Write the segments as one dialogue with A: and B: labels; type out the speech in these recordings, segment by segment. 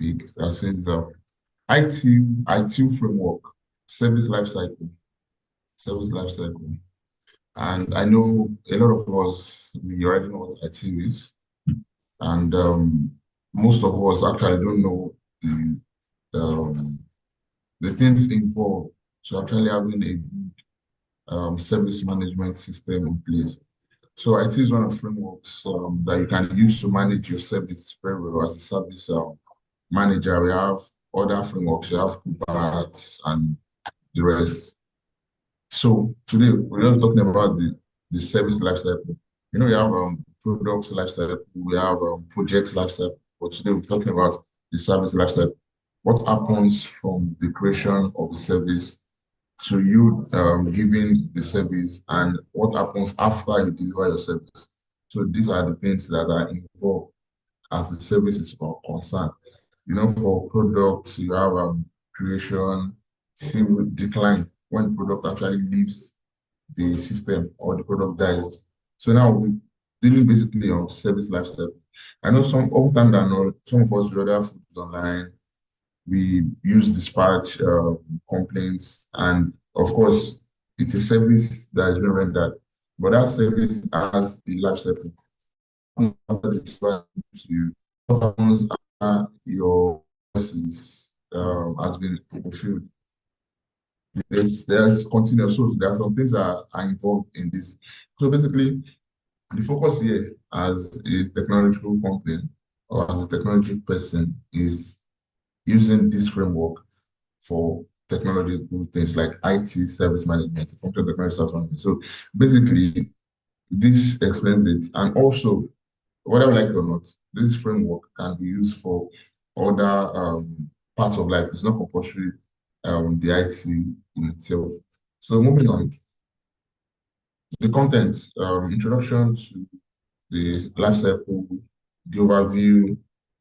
A: topic that says ITIL framework, service life cycle, service life cycle. And I know a lot of us, we already know what ITIL is, and most of us actually don't know um, the things involved to actually having a good service management system in place. So IT is one of the frameworks that you can use to manage your service very well as a service manager. We have other frameworks, you have Kubernetes and the rest. So today we're just talking about the service lifecycle. You know, we have products lifecycle, we have projects lifecycle, but today we're talking about the service lifecycle. What happens from the creation of the service to you giving the service, and what happens after you deliver your service. So these are the things that are involved as the service is concerned. You know, for products, you have creation, see decline when the product actually leaves the system or the product dies. So now we're dealing basically on service lifestyle. I know some often than not, some of us rather food online, we use dispatch complaints, and of course, it's a service that is being rendered, but that service has the life cycle. After the dispatch to you, what happens after your service has been fulfilled? There's continuous. So there are some things that are involved in this. So basically, the focus here as a technological company or as a technology person is using this framework for technological things like IT service management, functional technology service management. So basically, this explains it. And also, whether we like it or not, this framework can be used for other parts of life. It's not compulsory the IT in itself. So moving on, the content, introduction to the life cycle, the overview,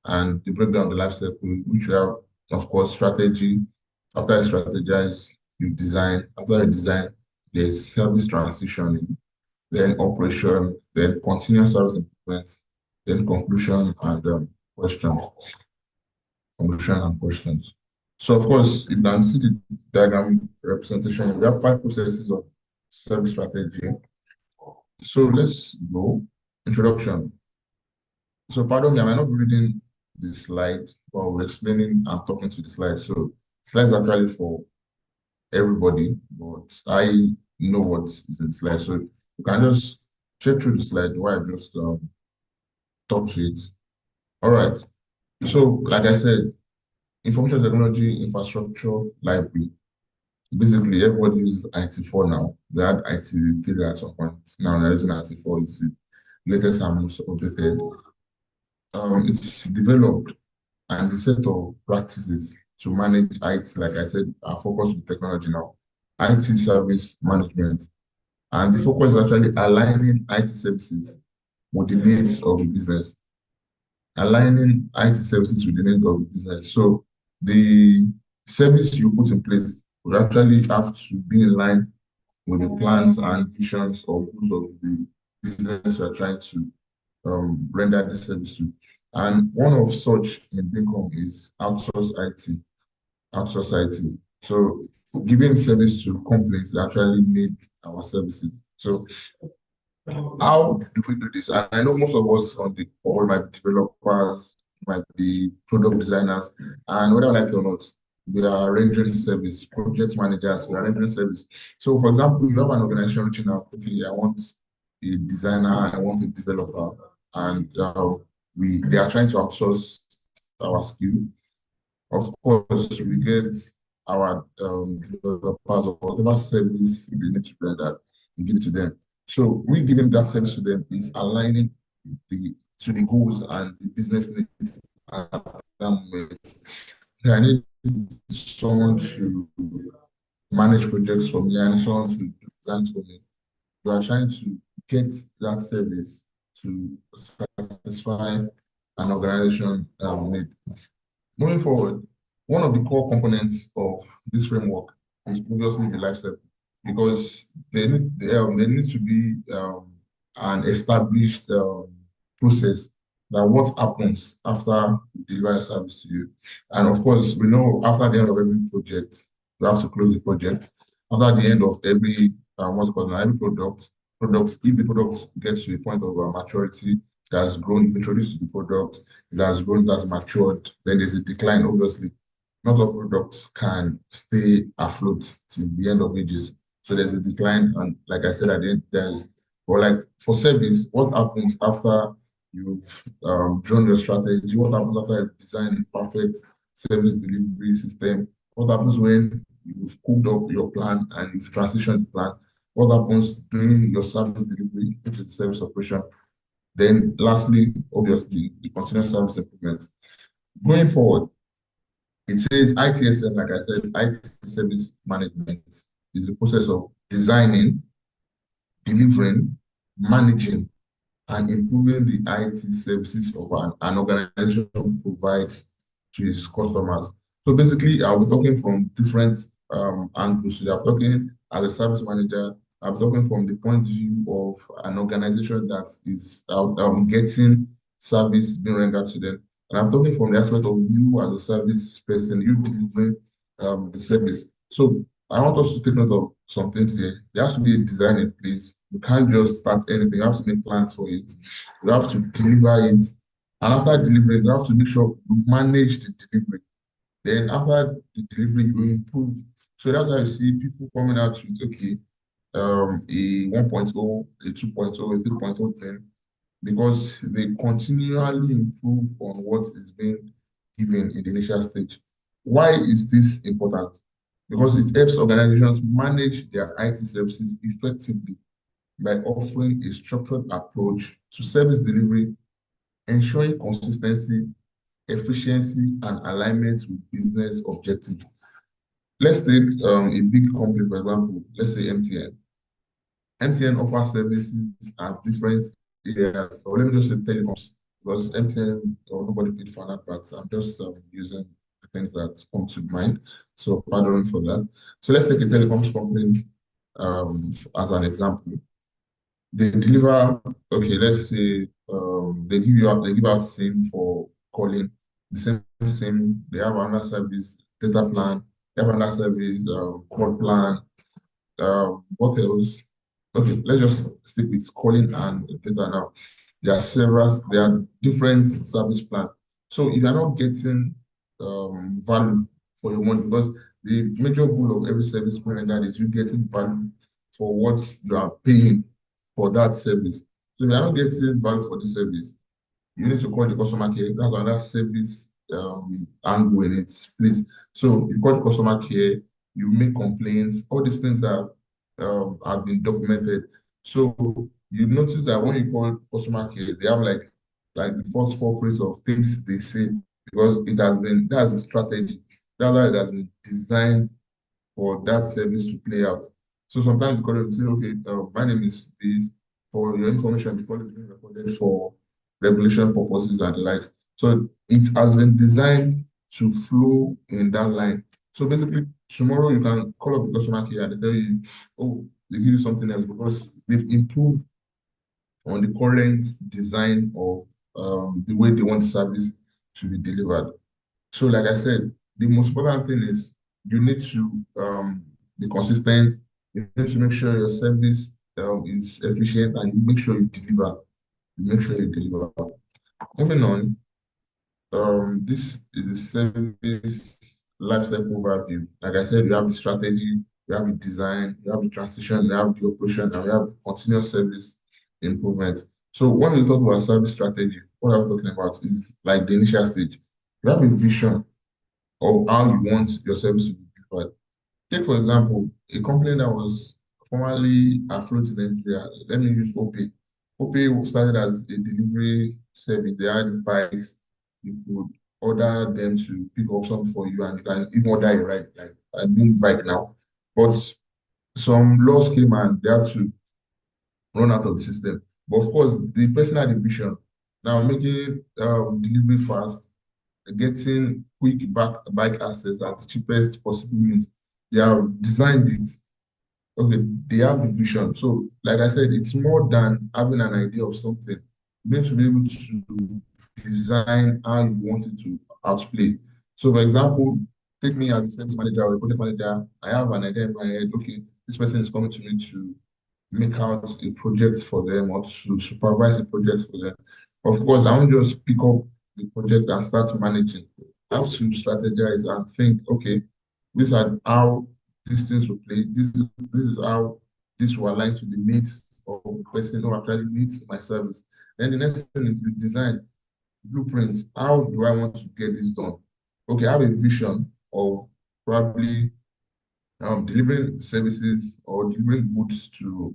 A: and the breakdown of the life cycle, which we have, of course, strategy. After you strategize, you design. After you design, there's service transitioning, then operation, then continuous service improvement, then conclusion and questions. Conclusion and questions. So, of course, if you can see the diagram representation, we have 5 processes of service strategy. So let's go. Introduction. So pardon me, I might not be reading the slide, but we're explaining and talking to the slide. So slides are actually for everybody, but I know what is in the slide. So you can just check through the slide while I just talk to it. All right. So like I said, information technology infrastructure library. Basically, everybody uses IT4 now. We had IT3 at some point. Now they're using IT4. It's the latest and most updated. It's developed and the set of practices to manage IT, like I said, our focus with technology now, IT service management. And the focus is actually aligning IT services with the needs of the business, aligning IT services with the needs of the business. So the service you put in place would actually have to be in line with the plans and visions or goals of the business you're trying to render the service to. And one of such in Bincom is outsource IT. Outsource IT. So giving service to companies that actually need our services. So how do we do this? And I know most of us on the call might be developers, might be product designers, and whether I like it or not, we are rendering service, project managers, we are rendering service. So for example, you have an organization reaching out, okay, I want a designer, I want a developer, and they are trying to outsource our skill. Of course, we get our developers or whatever service they need to render, we give it to them. So we giving that service to them is aligning to the goals and the business needs at that moment. I need someone to manage projects for me, and someone to do plans for me. You are trying to get that service to satisfy an organization need. Moving forward, one of the core components of this framework is obviously the life cycle, because there needs to be an established process that what happens after we deliver a service to you. And of course, we know after the end of every project, we have to close the project. After the end of every what's it called now, every product, if the product gets to a point of maturity, it has grown, introduced to the product, it has grown, it has matured, then there's a decline, obviously. Not all products can stay afloat till the end of ages. So there's a decline, and like I said, at the end, there's, or like for service, what happens after you've drawn your strategy? What happens after you've designed a perfect service delivery system? What happens when you've cooked up your plan and you've transitioned the plan? What happens during your service delivery, which is the service operation? Then lastly, obviously, the continuous service improvement. Going forward, it says ITSM, like I said, IT service management is the process of designing, delivering, managing, and improving the IT services of an organization provides to its customers. So basically, I'll be talking from different angles. So I'm talking as a service manager, I'm talking from the point of view of an organization that is getting service being rendered to them. And I'm talking from the aspect of you as a service person, you delivering the service. So I want us to take note of some things here. There has to be a design in place. You can't just start anything. You have to make plans for it. You have to deliver it. And after delivering, you have to make sure you manage the delivery. Then after the delivery, you improve. So that's why you see people coming out with, okay, a 1.0, a 2.0, a 3.0 thing, because they continually improve on what is being given in the initial stage. Why is this important? Because it helps organizations manage their IT services effectively by offering a structured approach to service delivery, ensuring consistency, efficiency, and alignment with business objectives. Let's take a big company, for example, let's say MTN. MTN offers services at different areas, or let me just say telecoms, because MTN, or nobody paid for that, but I'm just using the things that come to mind. So pardon for that. So let's take a telecoms company as an example. They deliver, okay, let's say they give out SIM for calling, the same SIM, they have another service, data plan, they have another service, call plan, what else? Okay, let's just stick with calling and data now. There are different service plans. So if you're not getting value for your money, because the major goal of every service provider is you getting value for what you are paying for that service. So if you're not getting value for the service, you need to call the customer care. That's another service angle in its place. So you call the customer care, you make complaints, all these things are have been documented. So you notice that when you call customer care, they have like the first four phrases of things they say, because it has been, that's a strategy. That's why it has been designed for that service to play out. So sometimes you call them and say, okay, my name is this, for your information, the call is being recorded for regulation purposes and the likes. So it has been designed to flow in that line. So basically, tomorrow you can call up the customer care and they tell you, oh, they give you something else because they've improved on the current design of the way they want the service to be delivered. So, like I said, the most important thing is you need to be consistent. You need to make sure your service is efficient, and you make sure you deliver. You make sure you deliver. Moving on, this is the service lifecycle overview. Like I said, you have the strategy, you have the design, you have the transition, you have the operation, and you have the continuous service improvement. So when we talk about service strategy, what I'm talking about is like the initial stage. You have a vision of how you want your service to be delivered. Take, for example, a company that was formerly afloat in Nigeria. Let me use OPay. OPay started as a delivery service. They had bikes. You could order them to pick up something for you, and you can even order a ride, like a big bike now. But some laws came and they had to run out of the system. But of course, the person had a vision. Now making delivery fast, getting quick bike access at the cheapest possible means. They have designed it. Okay, they have the vision. So, like I said, it's more than having an idea of something. You need to be able to design how you want it to outplay. So, for example, take me as a service manager or a project manager. I have an idea in my head. Okay, this person is coming to me to make out a project for them or to supervise a project for them. Of course, I won't just pick up the project and start managing. I have to strategize and think, okay, these are how these things will play. This is how this will align to the needs of the person who actually needs my service. Then the next thing is you design blueprints. How do I want to get this done? Okay, I have a vision of probably delivering services or delivering goods to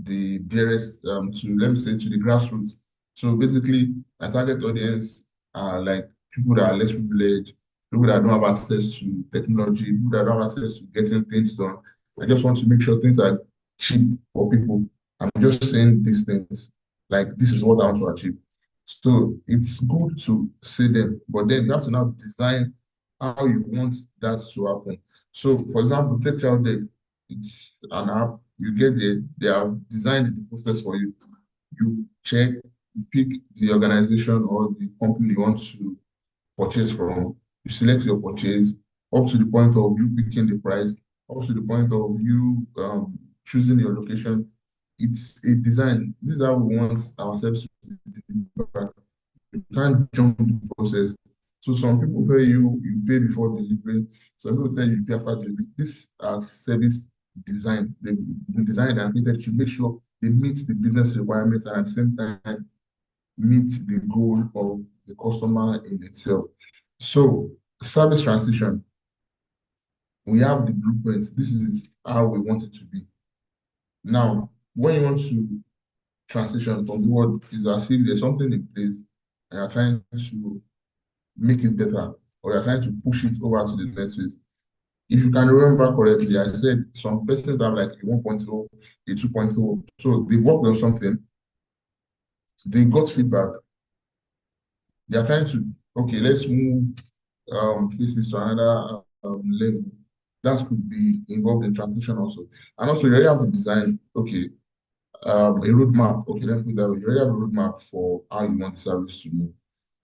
A: the barest to let me say to the grassroots. So basically, my target audience are like people that are less privileged, people that don't have access to technology, people that don't have access to getting things done. I just want to make sure things are cheap for people. I'm just saying these things like this is what I want to achieve. So it's good to say them, but then you have to now design how you want that to happen. So, for example, take Child Deck. It's an app. You get there, they have designed the process for you. You check, you pick the organization or the company you want to purchase from. You select your purchase up to the point of you picking the price, up to the point of you choosing your location. It's a design. This is how we want ourselves to be. You can't jump the process. So some people tell you pay before delivery. Some people tell you pay after delivery. This are service design. They've been designed and created to make sure they meet the business requirements and at the same time meet the goal of the customer in itself. So service transition, we have the blueprints. This is how we want it to be. Now, when you want to transition from the word, is as if there's something in place and you're trying to make it better, or you're trying to push it over to the next phase. If you can remember correctly, I said some persons have like a 1.0, a 2.0. So they've worked on something, they got feedback, they're trying to, okay, let's move phases to another level. That could be involved in transition also. And also, you already have to design, okay, a roadmap. Okay, let me put that way. You already have a roadmap for how you want the service to move.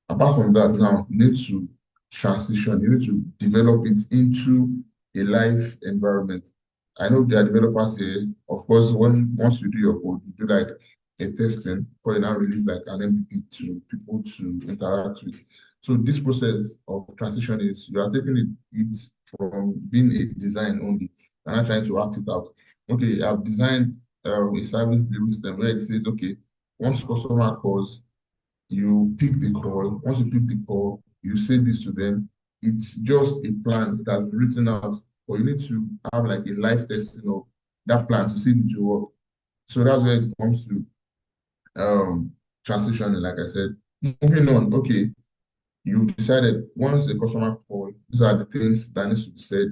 A: Apart from that, now you need to transition, you need to develop it into a live environment. I know there are developers here. Of course, once you do your code, you do like a testing before you now release like an MVP to people to interact with. So this process of transition is you are taking it from being a design only and not trying to act it out. Okay, I've designed a service delivery system where it says, okay, once customer calls, you pick the call. Once you pick the call, you say this to them. It's just a plan that has been written out, but you need to have like a live testing of that plan to see if it will work. So that's where it comes to transitioning, like I said. Moving on, okay, you've decided once a customer call, these are the things that needs to be said.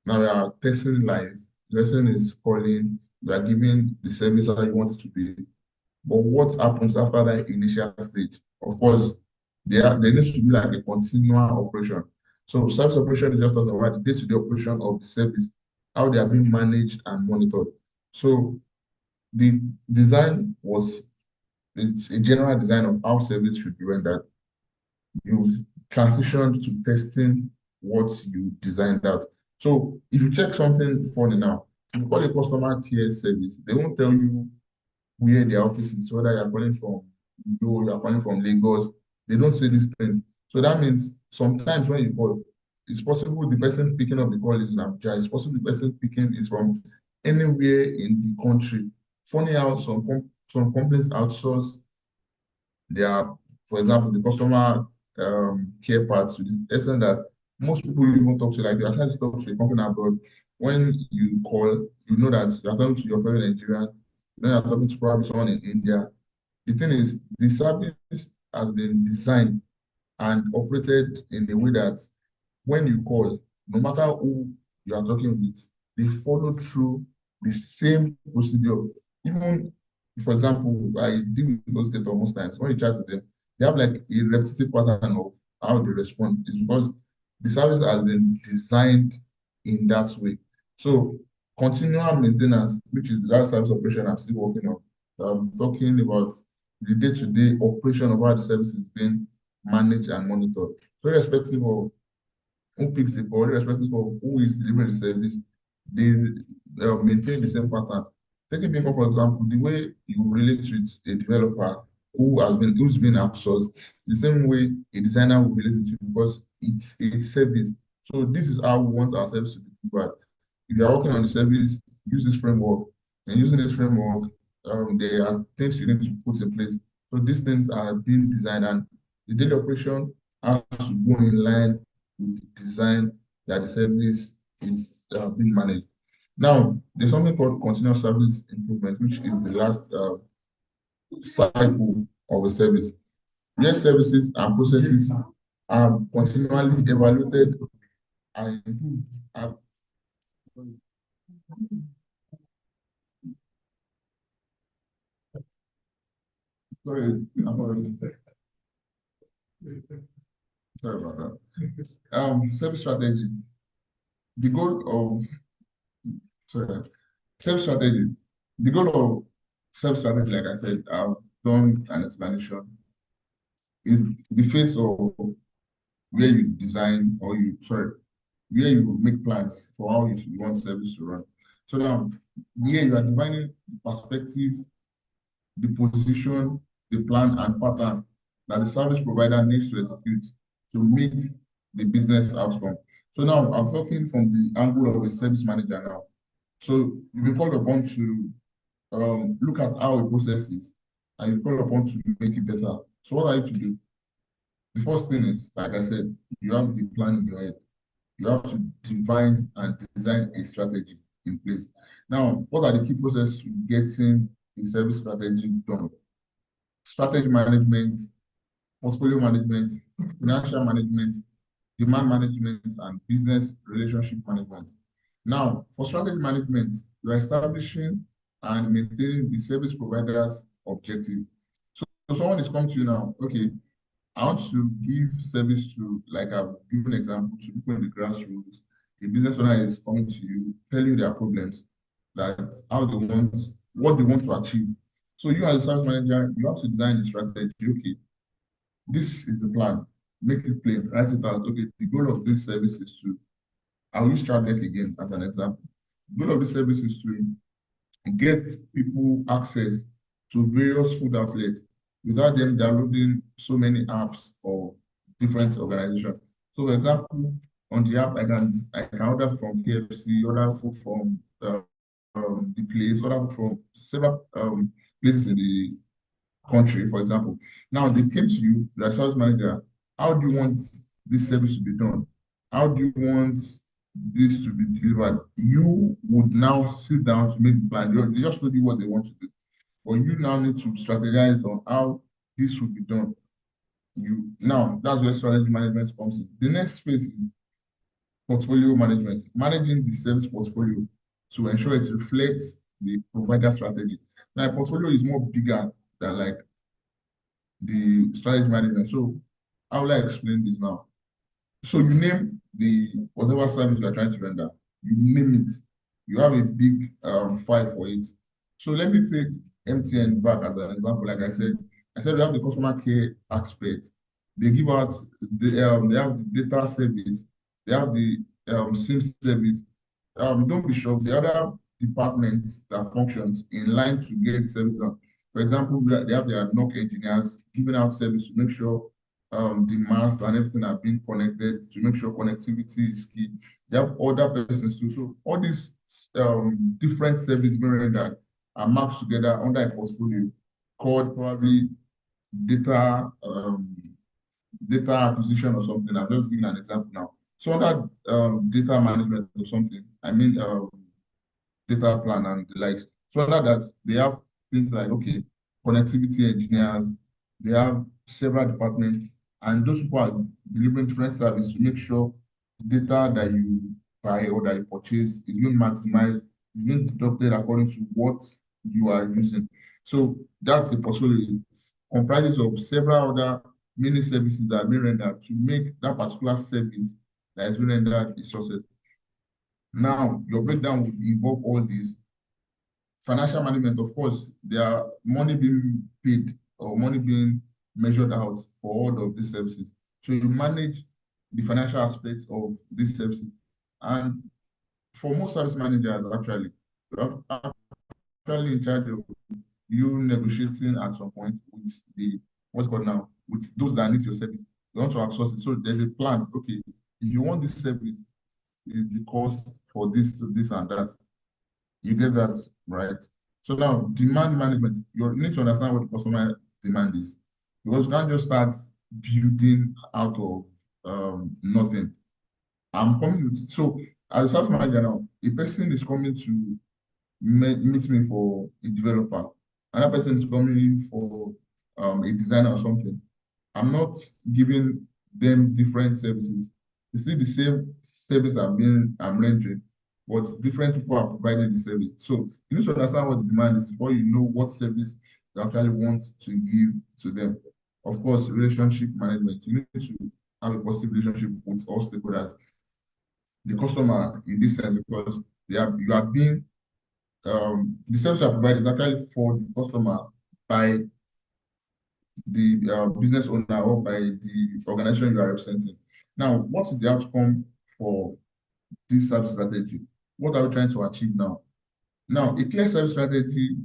A: Now we are testing live. The person is calling, you are giving the service how you want it to be. But what happens after that initial stage? Of course, there needs to be like a continual operation. So service operation is just talking about the day-to-day operation of the service, how they are being managed and monitored. So the design was it's a general design of how service should be rendered. You've transitioned to testing what you designed out. So if you check something funny now, if you call a customer care service, they won't tell you where their office is, whether you're calling from Udo, you're calling from Lagos. They don't say these things. So that means sometimes when you call, it's possible the person picking up the call is in Abuja. It's possible the person picking is from anywhere in the country. Funny how some companies outsource their, for example, the customer care part to the extent that most people you even talk to, like you're trying to talk to a company abroad, when you call, you know that you're talking to your fellow Nigerian, you know you're talking to probably someone in India. The thing is, the service has been designed and operated in a way that when you call, no matter who you are talking with, they follow through the same procedure. Even, for example, I deal with those data most times. When you chat with them, they have like a repetitive pattern of how they respond. It's because the service has been designed in that way. So continual maintenance, which is that service operation I'm still working on. Talking about the day-to-day operation of how the service is being managed and monitored. So irrespective of who picks the call, irrespective of who is delivering the service, they maintain the same pattern. Taking people, for example, the way you relate with a developer who's been outsourced, the same way a designer will relate with you because it's a service. So this is how we want our service to be delivered. If you are working on the service, use this framework. And using this framework, there are things you need to put in place. So these things are being designed, and the daily operation has to go in line with the design that the service is being managed. Now, there's something called continual service improvement, which is the last cycle of a service. Where services and processes are continually evaluated and improved. Sorry, sorry about that. Service strategy. The goal of sorry, self strategy. The goal of self strategy, like I said, I've done an explanation, is the phase of where you design or where you make plans for how you want service to run. So now, here you are defining the perspective, the position, the plan, and pattern that the service provider needs to execute to meet the business outcome. So now I'm talking from the angle of a service manager now. So you've been called upon to look at how a process is, and you're called upon to make it better. So what are you to do? The first thing is, like I said, you have the plan in your head. You have to define and design a strategy in place. Now, what are the key processes to getting a service strategy done? Strategy management, portfolio management, financial management, demand management, and business relationship management. Now, for strategy management, you are establishing and maintaining the service provider's objective. So someone is coming to you now, okay, I want to give service to, like I've given an example, to people in the grassroots. A business owner is coming to you, tell you their problems, that how they want, what they want to achieve. So you as a service manager, you have to design a strategy. Okay, this is the plan. Make it plain, write it out. Okay, the goal of this service is to, I'll use Deck again as an example. The goal of this service is to get people access to various food outlets without them downloading so many apps of different organizations. So, for example, on the app, I can order from KFC, order food from the place, order food from several places in the country, for example. Now they came to you, the sales manager, how do you want this service to be done? How do you want this to be delivered? You would now sit down to make the plan. They just told you what they want to do. But you now need to strategize on how this will be done. That's where strategy management comes in. The next phase is portfolio management, managing the service portfolio to ensure it reflects the provider strategy. Now, a portfolio is more bigger than like the strategy management. So how will I explain this now? So you name the whatever service you are trying to render, you name it. You have a big file for it. So let me take MTN back as an example. Like I said we have the customer care expert. They give out they have the data service, they have the SIM service. Don't be shocked. The other departments that functions in line to get the service done. For example, they have their NOC engineers giving out service to make sure the masts and everything are being connected, to make sure connectivity is key. They have other persons too. So all these different services being rendered are marked together under a portfolio called probably data data acquisition or something. I'm just giving an example now. So under data management or something, I mean data plan and the likes. So under that, they have things like, okay, connectivity engineers, they have several departments, and those people are delivering different services to make sure the data that you buy or that you purchase is being maximized, is being deducted according to what you are using. So that's a portfolio. It comprises of several other mini services that are being rendered to make that particular service that is being rendered a success. Now, your breakdown would involve all these. Financial management, of course, there are money being paid or money being measured out for all of these services. So you manage the financial aspects of these services. And for most service managers, actually, you're actually in charge of you negotiating at some point with the what's called now with those that need your service. You want to outsource it. So there's a plan. Okay, if you want this service, is the cost for this, and that. You get that, right? So now demand management, you need to understand what the customer demand is. Because you can't just start building out of nothing. I'm coming with so as a service manager now, a person is coming to meet me for a developer. Another person is coming for a designer or something. I'm not giving them different services. You see the same service I'm rendering, but different people are providing the service. So you need to understand what the demand is before you know what service you actually want to give to them. Of course, relationship management. You need to have a positive relationship with all stakeholders, the customer in this sense, because you are being the service you provide is actually for the customer by the business owner or by the organization you are representing. Now, what is the outcome for this service strategy? What are we trying to achieve now? Now, a clear service strategy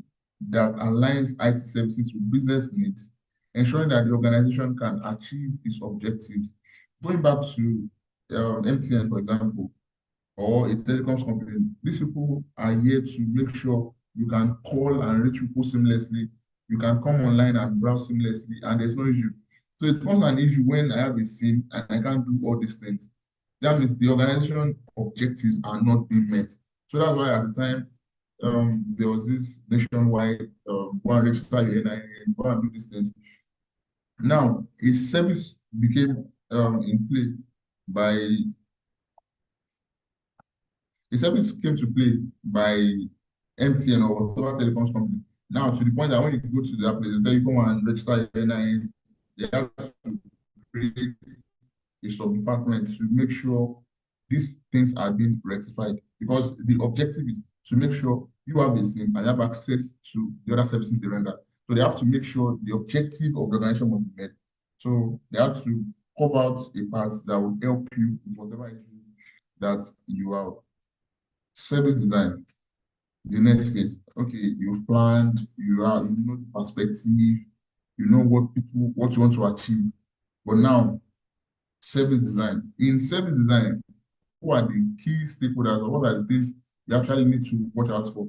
A: that aligns IT services with business needs, ensuring that the organization can achieve its objectives. Going back to MTN, for example, or a telecoms company, these people are here to make sure you can call and reach people seamlessly. You can come online and browse seamlessly, and there's no issue. So it becomes an issue when I have a SIM and I can't do all these things. That means the organization objectives are not being met. So that's why at the time there was this nationwide go and register your NIN, go and do these things. Now, a service became in play by The service came to play by MTN or whatever telecoms company. Now, to the point that when you go to that place, they tell you come and register your NIN, they have to create a sub-department to make sure these things are being rectified. Because the objective is to make sure you have a SIM and have access to the other services they render. So they have to make sure the objective of the organization must be met. So they have to cover out a part that will help you with whatever it is that you are. Service design, the next phase. Okay, you've planned, you know the perspective, you know what you want to achieve. But now, service design. In service design, who are the key stakeholders, or what are the things you actually need to watch out for?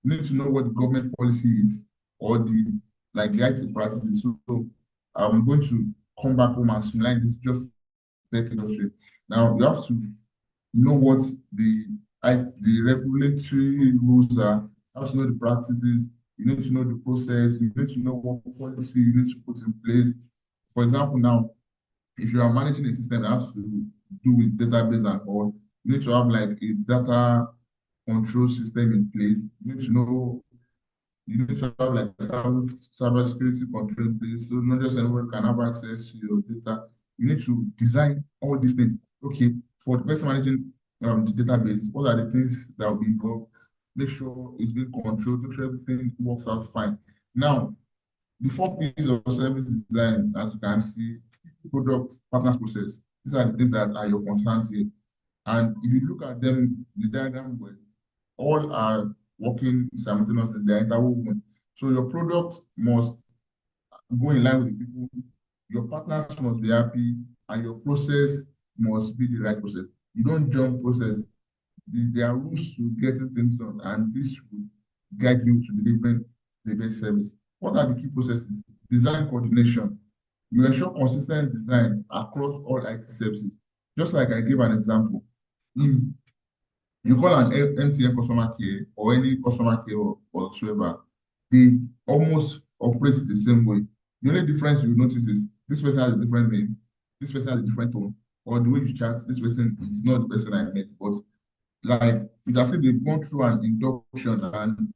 A: You need to know what the government policy is, or the IT practices. So I'm going to come back home and streamline this just tech industry. Now you have to know what the regulatory rules are, you have to know the practices, you need to know the process, you need to know what policy you need to put in place. For example, now, if you are managing a system that has to do with database and all, you need to have like a data control system in place. You need to have like cyber security control in place. So not just anyone can have access to your data. You need to design all these things. Okay, for the person managing the database, what are the things that will be involved? Make sure it's being controlled, make sure everything works out fine. Now, the four P's of service design, as you can see, product, partners, process. These are the things that are your concerns here. And if you look at them, the diagram well, all are working simultaneously, they are interwoven. So your product must go in line with the people, your partners must be happy, and your process must be the right process. You don't jump process. There are rules to getting things done, and this will guide you to delivering the best service. What are the key processes? Design coordination. You ensure consistent design across all IT services. Just like I gave an example, if you call an MTN customer care or any customer care or whatsoever, they almost operate the same way. The only difference you notice is this person has a different name, this person has a different tone, or the way you chat, this person is not the person I met. But like you can see they've gone through an induction and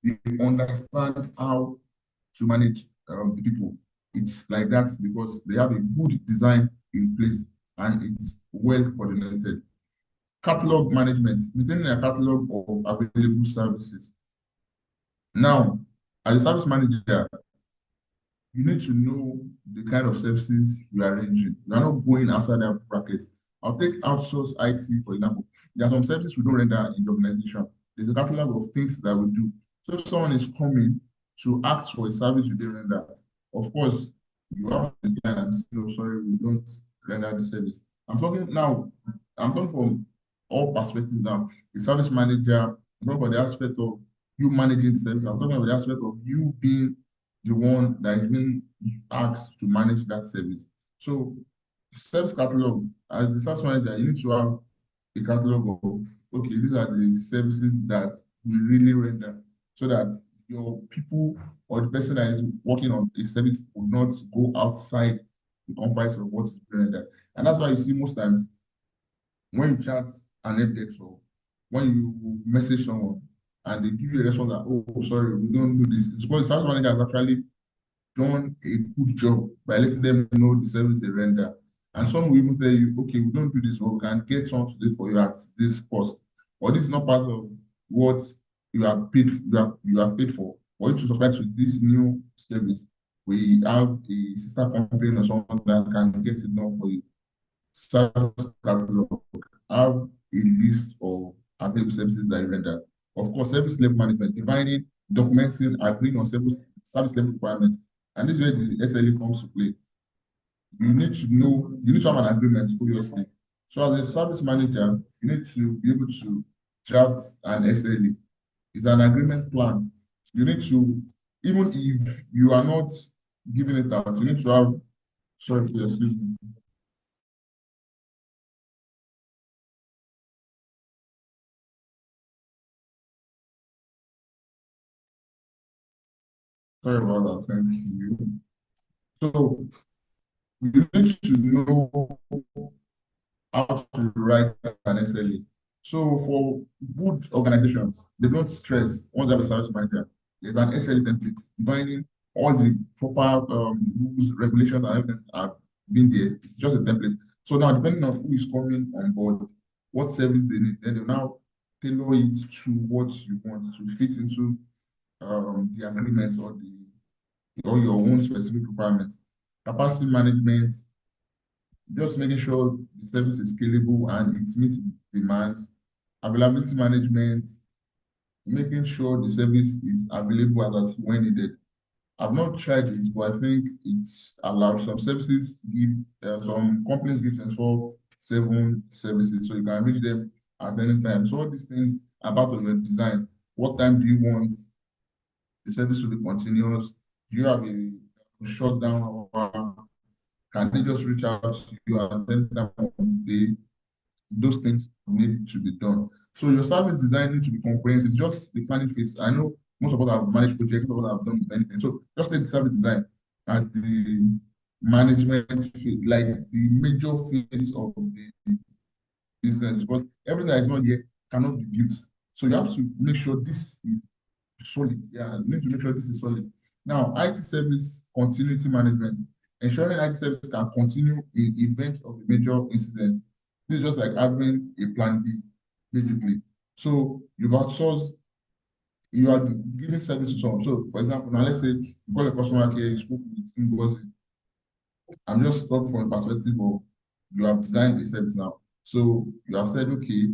A: they understand how to manage the people. It's like that because they have a good design in place and it's well coordinated. Catalog management, maintaining a catalog of available services. Now, as a service manager, you need to know the kind of services you are rendering. You are not going outside that bracket. I'll take outsource IT, for example. There are some services we don't render in the organization. There's a catalog of things that we do. So if someone is coming to ask for a service you didn't render, of course, you have to decline and say, no, sorry, we don't render the service. I'm talking now, I'm talking from all perspectives now. The service manager, I'm talking from the aspect of you managing the service. I'm talking about the aspect of you being the one that is being asked to manage that service. So service catalog, as the service manager, you need to have a catalog of, okay, these are the services that we really render so that your people or the person that is working on a service will not go outside the confines of what is rendered. And that's why you see most times when you chat an index or when you message someone and they give you a response that, oh, sorry, we don't do this. It's because the service manager has actually done a good job by letting them know the service they render. And some will even tell you, okay, we don't do this, but we can get someone to do it for you at this cost. Or this is not part of what you have paid, you have paid for. For you to subscribe to this new service, we have a sister company or someone that can get it done for you. Service catalog, have a list of available services that you render. Of course, service level management, defining, documenting, agreeing on service level requirements. And this is where the SLA comes to play. You need to know, you need to have an agreement, obviously. So as a service manager, you need to be able to draft an SLA. It's an agreement plan. You need to, even if you are not giving it out, you need to have, sorry, excuse me. Sorry about that, thank you. So you need to know how to write an SLA. So for good organizations, they don't stress once they have a service manager. There's an SLA template defining all the proper rules, regulations, and everything have been there. It's just a template. So now, depending on who is coming on board, what service they need, then they now tailor it to what you want to fit into the agreement or your own specific requirements. Capacity management, just making sure the service is scalable and it meets demands. Availability management, making sure the service is available as when needed. I've not tried it, but I think it's allowed. Some services give, some companies give 24/7 services, so you can reach them at any time. So all these things are part of your design. What time do you want the service to be continuous? Do you have a shutdown hour? Can they just reach out to you at any time of the day? Those things need to be done. So your service design needs to be comprehensive, just the planning phase. I know most of us have managed projects, most of us have done many things. So just take the service design as the management phase, like the major phase of the business, because everything that is not here cannot be built. So you have to make sure this is solid. Yeah, you need to make sure this is solid. Now, IT service continuity management, ensuring IT service can continue in event of a major incident. This is just like having a plan B, basically. So you've outsourced, you are giving service to someone. So, for example, now let's say you call a customer care, you spoke with Ngozi. I'm just talking from a perspective of you have designed a service now. So you have said, okay,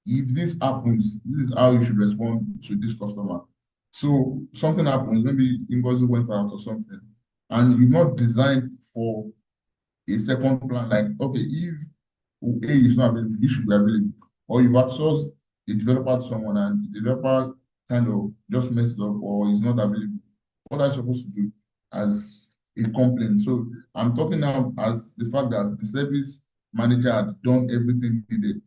A: if this happens, this is how you should respond to this customer. So something happens, maybe Ngozi went out or something, and you've not designed for a second plan, like, okay, if A is not available, B should be available. Or you've outsourced a developer to someone and the developer kind of just messed up or is not available. What are you supposed to do as a complaint? So I'm talking now as the fact that the service manager had done everything needed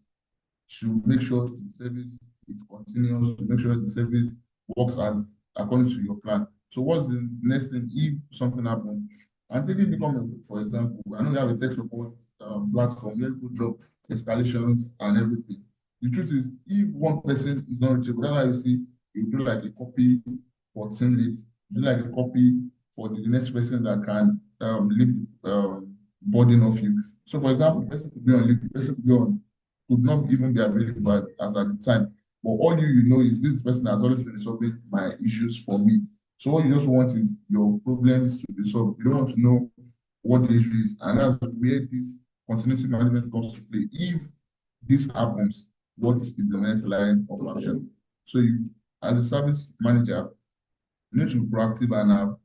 A: to make sure the service is continuous, to make sure the service works as according to your plan. So what's the next thing if something happens? And taking become, for example, I know you have a tech support platform where people drop escalations and everything. The truth is, if one person is not reachable, that's why you see you do like a copy for team leads, you do like a copy for the next person that can lift burden of you. So, for example, the person could be on leave, the person could not even be available as at the time. But all you know is this person has always been resolving my issues for me. So what you just want is your problems to be solved. You don't want to know what the issue is. And that's where this continuity management comes to play. If this happens, what is the next line of action? So you, as a service manager, you need to be proactive and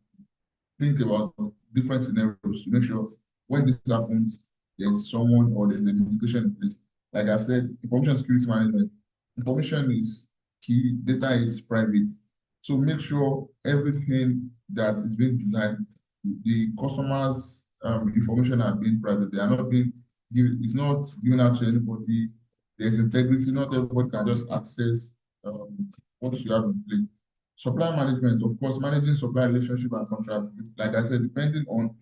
A: think about different scenarios to make sure when this happens, there's someone or there's a mitigation in place. Like I've said, information security management, information is key, data is private. So make sure everything that is being designed, the customers' information are being private. They are not being it's not given out to anybody. There's integrity. Not everybody can just access what you have in place. Supply management, of course, managing supply relationship and contracts, like I said, depending on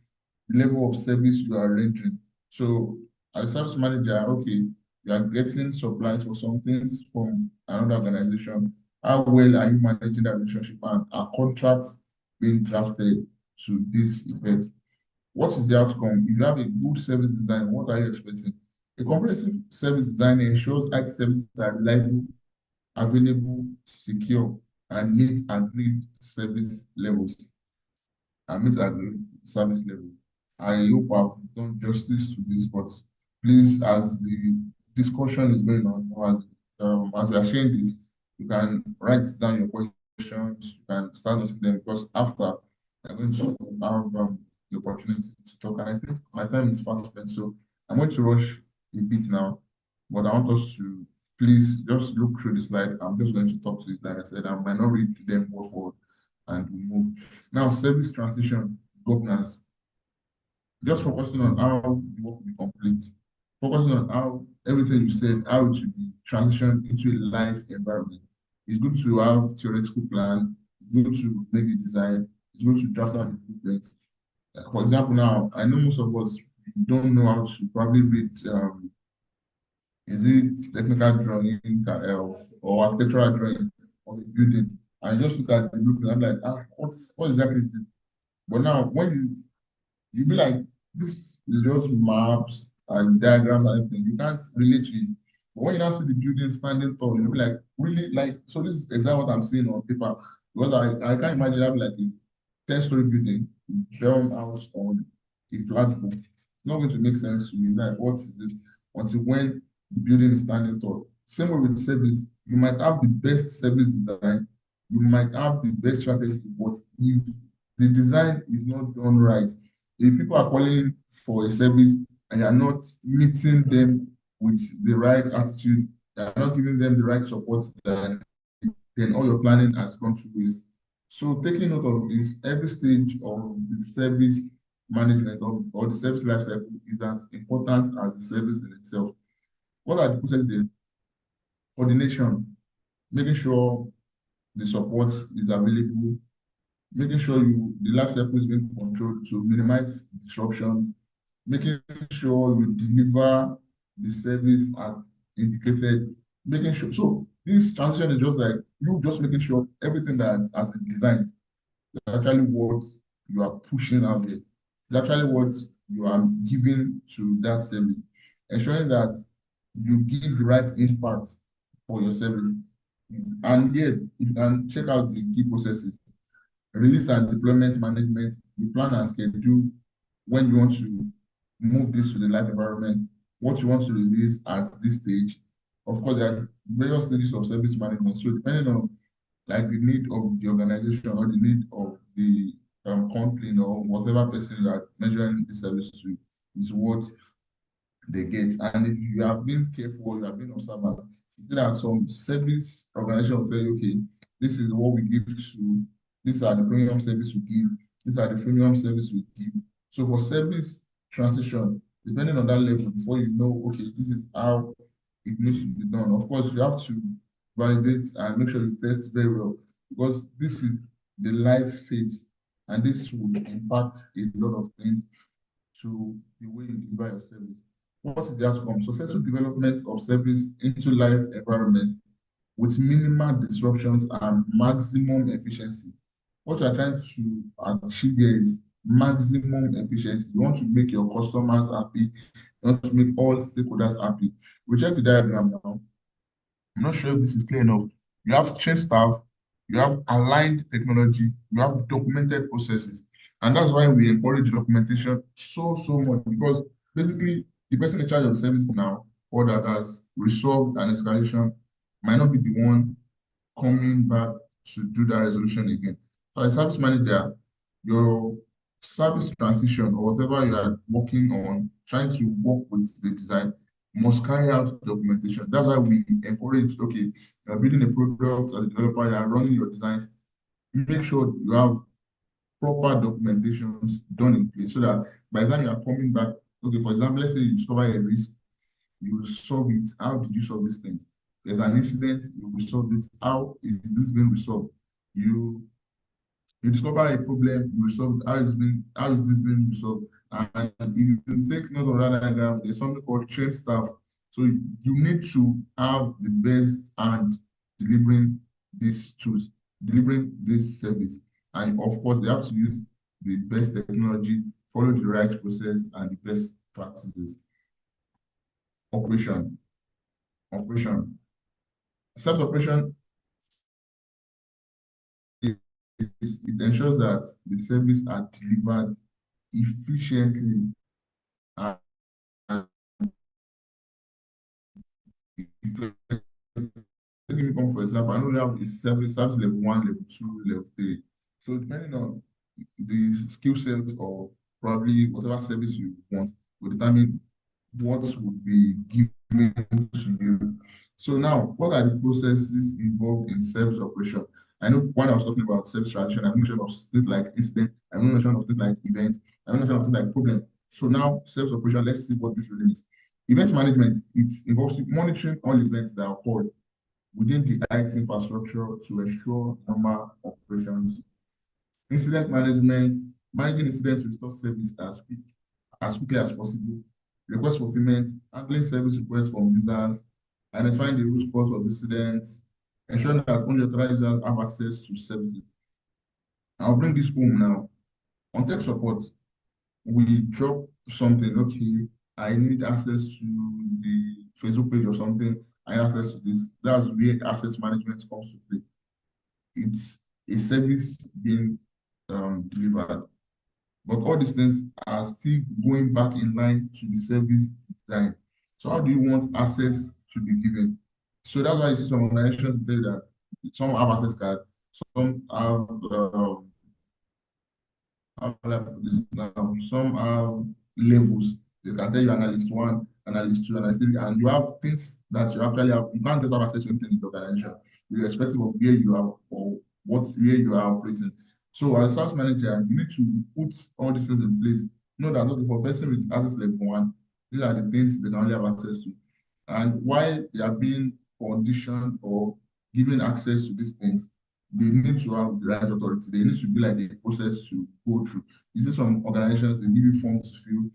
A: the level of service you are rendering. So, as a service manager, okay, you are getting supplies for some things from another organization. How well are you managing that relationship and are contracts being drafted to this effect? What is the outcome? If you have a good service design, what are you expecting? A comprehensive service design ensures IT services are reliable, available, secure, and meet agreed service levels and meet agreed service level. I hope I've done justice to this, but please, as the discussion is going on, or as we are sharing this, you can write down your questions, you can start listing them because after I'm going to have the opportunity to talk. And I think my time is fast spent, so I'm going to rush a bit now, but I want us to please just look through the slide. I'm just going to talk to it, like I said, I might not read them word for word and we move. Now, service transition governance, just focusing on how the work will be complete, focusing on how everything you said, how it should be transitioned into a live environment. It's good to have theoretical plans, it's good to make the design, it's good to draft out the blueprints. For example, now, I know most of us don't know how to probably read, is it technical drawing or architectural drawing of a building? I just look at the blueprint, I'm like, what exactly is this? But now, when you be like, this is just maps and diagrams and everything. You can't relate to it. But when you now see the building standing tall, you'll be like, really? Like, so this is exactly what I'm seeing on paper. Because I can't imagine having like a 10-story building, drum house on a flat book. It's not going to make sense to you. Like, what is this? Until when the building is standing tall. Same way with service, you might have the best service design, you might have the best strategy, but if the design is not done right, if people are calling for a service and you're not meeting them with the right attitude, you're not giving them the right support, then all your planning has gone to waste. So taking note of this, every stage of the service management or the service life cycle is as important as the service in itself. What are the processes here? Coordination, making sure the support is available, making sure the life cycle is being controlled to minimize disruptions, making sure you deliver the service as indicated, making sure. So this transition is just like you just making sure everything that has been designed is actually what you are pushing out there. It's actually what you are giving to that service, ensuring that you give the right impact for your service. And yet, you can check out the key processes. Release and deployment management, you plan and schedule when you want to move this to the live environment, what you want to release at this stage. Of course, there are various stages of service management. So depending on like the need of the organization or the need of the company or whatever person you are measuring the service to is what they get. And if you have been careful, you have been observant, there are some service organization will tell you, okay, this is what we give to, these are the premium service we give, these are the premium service we give. So for service transition, depending on that level, before you know, okay, this is how it needs to be done. Of course, you have to validate and make sure you test very well because this is the life phase and this will impact a lot of things to the way you deliver your service. What is the outcome? Successful development of service into live environment with minimal disruptions and maximum efficiency. What you're trying to achieve here is maximum efficiency. You want to make your customers happy. You want to make all stakeholders happy. We check the diagram now. I'm not sure if this is clear enough. You have change staff, you have aligned technology, you have documented processes. And that's why we encourage documentation so much, because basically the person in charge of the service now or that has resolved an escalation might not be the one coming back to do that resolution again. So as service manager, your service transition or whatever you are working on, trying to work with the design, must carry out documentation. That's why we encourage, okay, you're building a product as a developer, you are running your designs, make sure you have proper documentations done in place so that by the time you are coming back, okay, for example, let's say you discover a risk, you will solve it. How did you solve this thing? There's an incident, you will solve it. How is this being resolved? You you discover a problem, you resolve it. How is this being resolved? And if you take note of that diagram, there's something called trained staff. So you need to have the best and delivering these tools, delivering this service. And of course, they have to use the best technology, follow the right process and the best practices. Operation, operation. Self-operation it ensures that the service are delivered efficiently and effectively. Let me come for example. I know we have a service level 1, level 2, level 3. So depending on the skill set of probably whatever service you want will determine what would be given to you. So now, what are the processes involved in service operation? I know when I was talking about service transition, I mentioned of things like incidents, I mentioned of things like events, I mentioned of things like problem. So now, service operation, let's see what this really means. Event management, it involves monitoring all events that occur within the IT infrastructure to ensure normal operations. Incident management, managing incidents to restore service as quickly as possible. Request fulfillment, handling service requests from users, identifying the root cause of incidents, ensuring that only authorized users have access to services. I'll bring this home now. On tech support, we drop something, okay, I need access to the Facebook page or something, I need access to this. That's where access management comes to play. It's a service being delivered. But all these things are still going back in line to the service design. So how do you want access to be given? So that's why you see some organizations say that some have access card, some have how will I put this now? Some have levels. They can tell you analyst one, analyst two, analyst three, and you have things that you actually have. You can't just have access to anything in the organization, irrespective of where you are or where you are operating. So as a sales manager, you need to put all these things in place. Know that okay, for a person with access level one, these are the things they can only have access to. And why they are being conditioned or given access to these things, they need to have the right authority. They need to be like a process to go through. You see some organizations, they give you forms to fill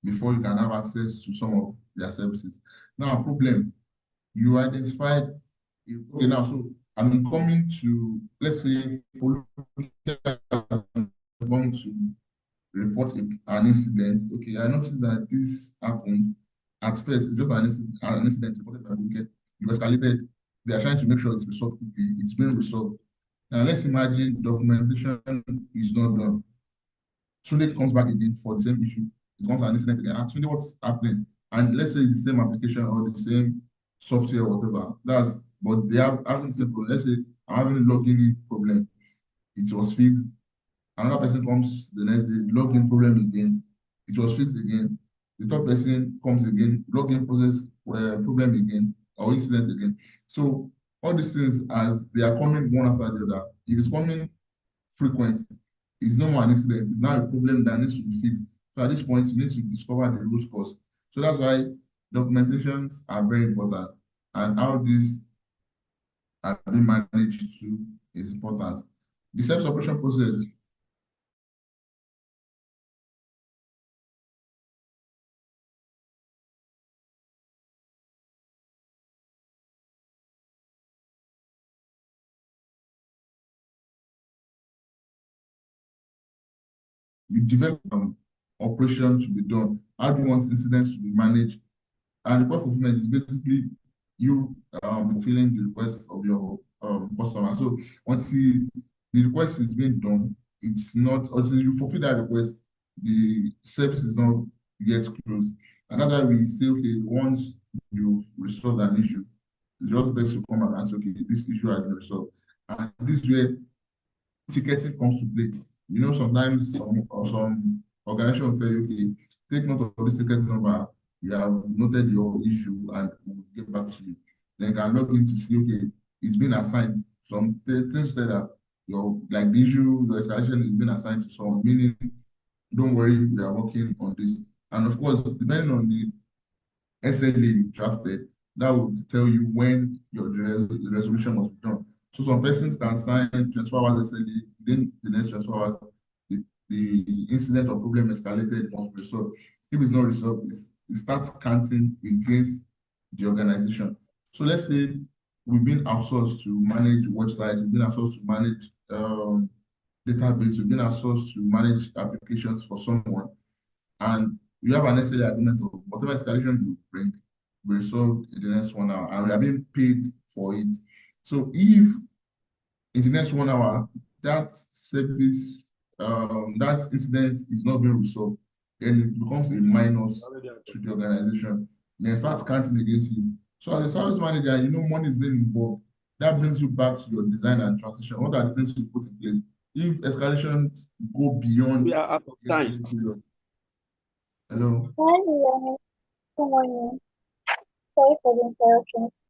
A: before you can have access to some of their services. Now, a problem, you identified, okay, now, so I'm coming to, let's say, follow, I'm going to report an incident. Okay, I noticed that this happened. At first, it's just an incident reported by Funke. You escalated. They are trying to make sure it's resolved quickly. It's being resolved. Now, let's imagine documentation is not done. Tunde comes back again for the same issue. It comes an incident again. Actually, what's happening? And let's say it's the same application or the same software or whatever. But they have having the same problem. Let's say I'm having a login in problem. It was fixed. Another person comes the next day, login problem again. It was fixed again. The third person comes again, login process problem again, or incident again. So all these things, as they are coming one after the other, if it's coming frequent, it's no more an incident, it's now a problem that needs to be fixed. So at this point, you need to discover the root cause. So that's why documentations are very important, and how these are being managed too is important. The service operation process, you develop operation to be done. How do you want incidents to be managed? And request fulfillment is basically you fulfilling the request of your customer. So until the request is being done, it's not, until you fulfill that request, the service is not yet closed. And that's why we say, okay, once you've resolved an issue, it's just best to come back and say, okay, this issue has been resolved. And this is where ticketing comes to play. You know, sometimes some organization will tell you, okay, take note of this ticket number. You have noted your issue and we'll get back to you. Then you can log in to see, okay, it's been assigned. Some things that your like the issue, your escalation is being assigned to someone, meaning don't worry, we are working on this. And of course, depending on the SLA you drafted, that will tell you when your resolution must be done. So some persons can sign 24 hours SLA, within the next 24 hours, the incident or problem escalated must be resolved. If it's not resolved, it starts counting against the organization. So let's say we've been outsourced to manage websites, we've been outsourced to manage database, we've been outsourced to manage applications for someone, and you have an SLA agreement of whatever escalation you bring will be resolved in the next 1 hour, and we are being paid for it. So if in the next 1 hour that service, that incident is not being resolved, then it becomes a minus to the organization. Then it starts counting against you. So as a service manager, you know money is being involved. That brings you back to your design and transition. What are the things you put in place? If escalations go beyond
B: We are out of
A: the
B: time.
A: SLA period. Hello.
C: Hi, Iyanu. Good morning. Sorry for the interruptions.